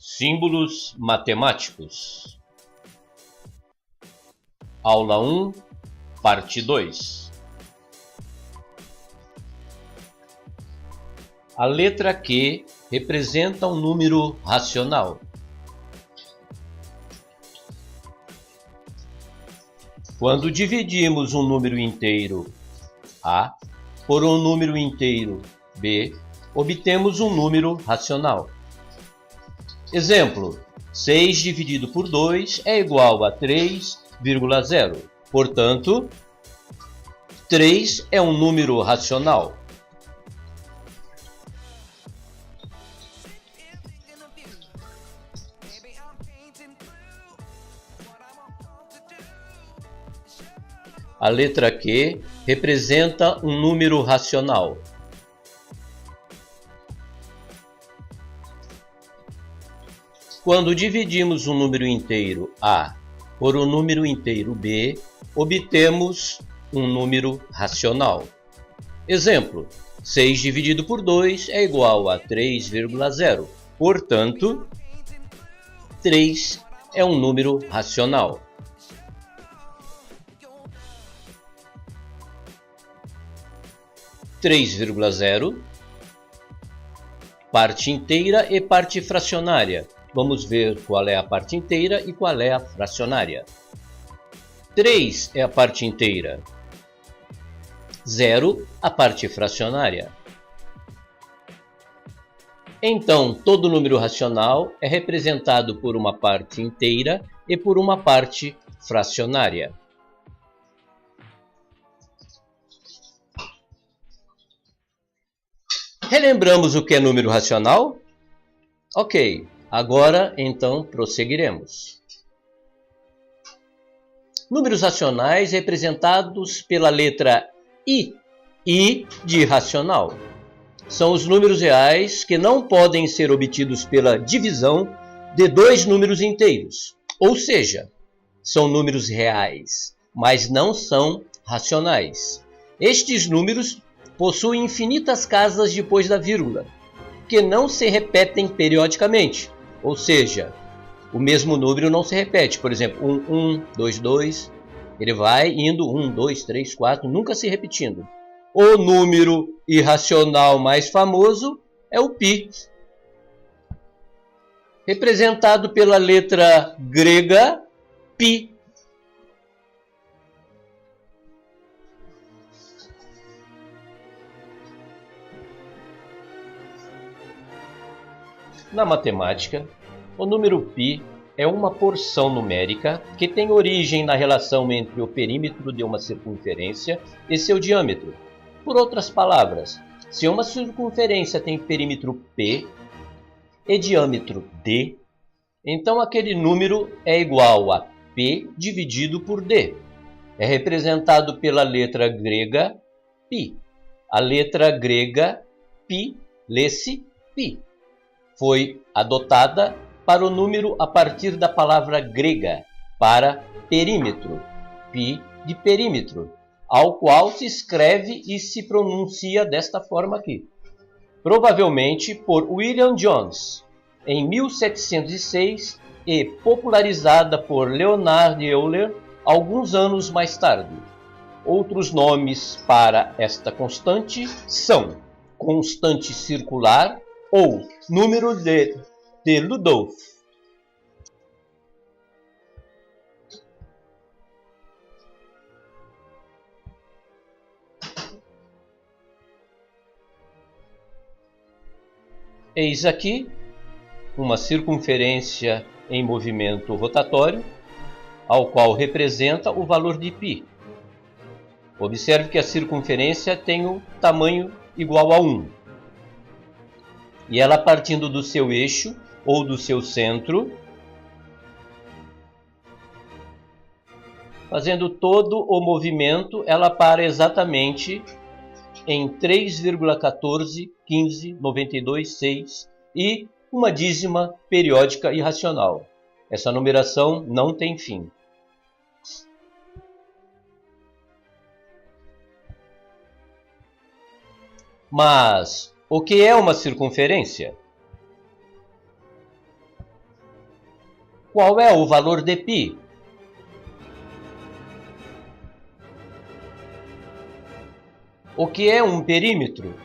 Símbolos matemáticos. Aula 1, parte 2. A letra Q representa um número racional. Quando dividimos um número inteiro A por um número inteiro B, obtemos um número racional. Exemplo: 6 dividido por 2 é igual a 3,0. Portanto, 3 é um número racional. A letra Q representa um número racional. Quando dividimos um número inteiro A por um número inteiro B, obtemos um número racional. Exemplo: 6 dividido por 2 é igual a 3,0. Portanto, 3 é um número racional. (3,0), parte inteira e parte fracionária. Vamos ver qual é a parte inteira e qual é a fracionária. 3 é a parte inteira. 0, a parte fracionária. Então, todo número racional é representado por uma parte inteira e por uma parte fracionária. Relembramos o que é número racional? Ok, agora então prosseguiremos. Números racionais representados pela letra I de irracional. São os números reais que não podem ser obtidos pela divisão de dois números inteiros. Ou seja, são números reais, mas não são racionais. Estes números possuem infinitas casas depois da vírgula, que não se repetem periodicamente. Ou seja, o mesmo número não se repete. Por exemplo, 1, 2, 2, ele vai indo 1, 2, 3, 4, nunca se repetindo. O número irracional mais famoso é o π, representado pela letra grega π. Na matemática, o número π é uma porção numérica que tem origem na relação entre o perímetro de uma circunferência e seu diâmetro. Por outras palavras, se uma circunferência tem perímetro π e diâmetro d, então aquele número é igual a π dividido por d. É representado pela letra grega π. A letra grega π lê-se π. Foi adotada para o número a partir da palavra grega para perímetro, π de perímetro, ao qual se escreve e se pronuncia desta forma aqui. Provavelmente por William Jones, em 1706, e popularizada por Leonhard Euler alguns anos mais tarde. Outros nomes para esta constante são constante circular ou número de Rudolph. Eis aqui uma circunferência em movimento rotatório, ao qual representa o valor de π. Observe que a circunferência tem o tamanho igual a 1. E ela, partindo do seu eixo ou do seu centro, fazendo todo o movimento, ela para exatamente em 3,141592,6 e uma dízima periódica irracional. Essa numeração não tem fim. Mas o que é uma circunferência? Qual é o valor de π? O que é um perímetro?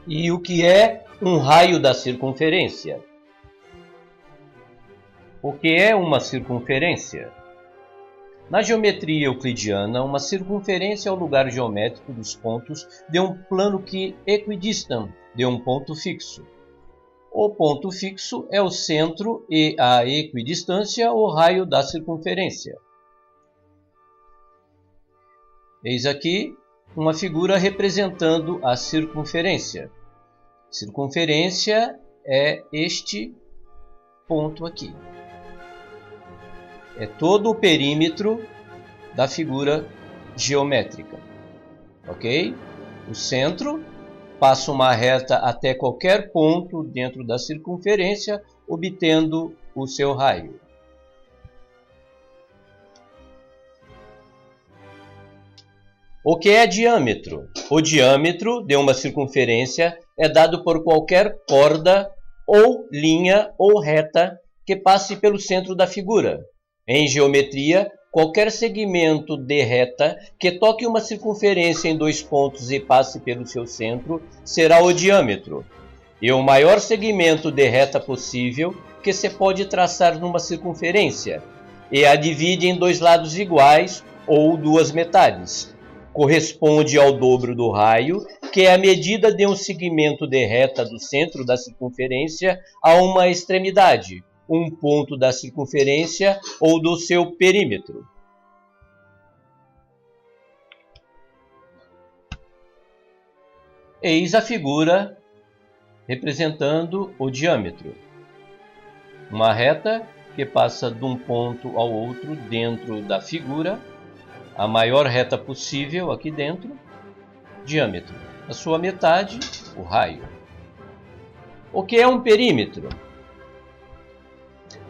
E o que é um raio da circunferência? O que é uma circunferência? Na geometria euclidiana, uma circunferência é o lugar geométrico dos pontos de um plano que equidistam de um ponto fixo. O ponto fixo é o centro e a equidistância o raio da circunferência. Eis aqui uma figura representando a circunferência. Circunferência é este ponto aqui. É todo o perímetro da figura geométrica. Ok? O centro passa uma reta até qualquer ponto dentro da circunferência, obtendo o seu raio. O que é diâmetro? O diâmetro de uma circunferência é dado por qualquer corda ou linha ou reta que passe pelo centro da figura. Em geometria, qualquer segmento de reta que toque uma circunferência em dois pontos e passe pelo seu centro será o diâmetro. E o maior segmento de reta possível que se pode traçar numa circunferência, e a divide em dois lados iguais ou duas metades. Corresponde ao dobro do raio, que é a medida de um segmento de reta do centro da circunferência a uma extremidade, um ponto da circunferência ou do seu perímetro. Eis a figura representando o diâmetro. Uma reta que passa de um ponto ao outro dentro da figura, a maior reta possível aqui dentro, diâmetro. A sua metade, o raio. O que é um perímetro?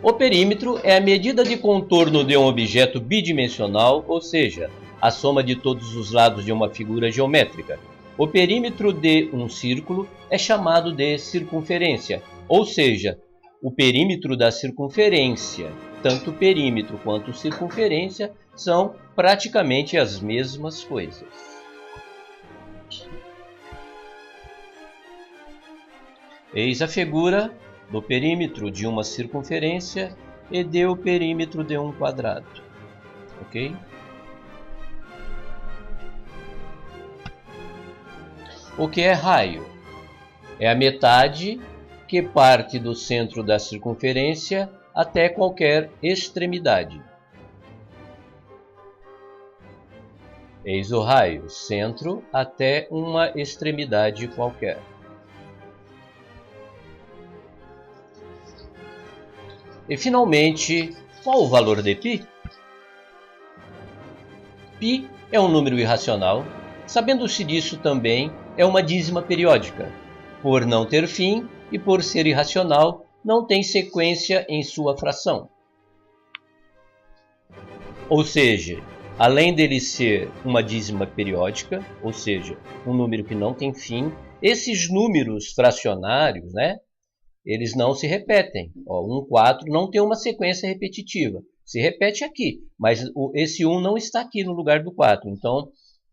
O perímetro é a medida de contorno de um objeto bidimensional, ou seja, a soma de todos os lados de uma figura geométrica. O perímetro de um círculo é chamado de circunferência, ou seja, o perímetro da circunferência. Tanto perímetro quanto circunferência são praticamente as mesmas coisas. Eis a figura do perímetro de uma circunferência e do perímetro de um quadrado. Ok? O que é raio? É a metade que parte do centro da circunferência até qualquer extremidade. Eis o raio, centro até uma extremidade qualquer. E finalmente, qual o valor de π? Π é um número irracional. Sabendo-se disso também, é uma dízima periódica. Por não ter fim e por ser irracional, não tem sequência em sua fração. Ou seja, além dele ser uma dízima periódica, ou seja, um número que não tem fim, esses números fracionários, eles não se repetem. 1, 4 não tem uma sequência repetitiva. Se repete aqui, mas esse 1 não está aqui no lugar do 4. Então,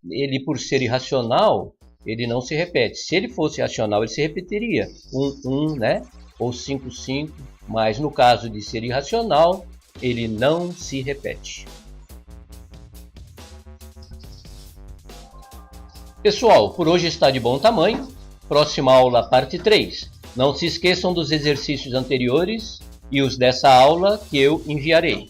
ele, por ser irracional, ele não se repete. Se ele fosse racional, ele se repetiria. 1, 1, ou 5, 5. Mas no caso de ser irracional, ele não se repete. Pessoal, por hoje está de bom tamanho. Próxima aula, parte 3. Não se esqueçam dos exercícios anteriores e os dessa aula que eu enviarei.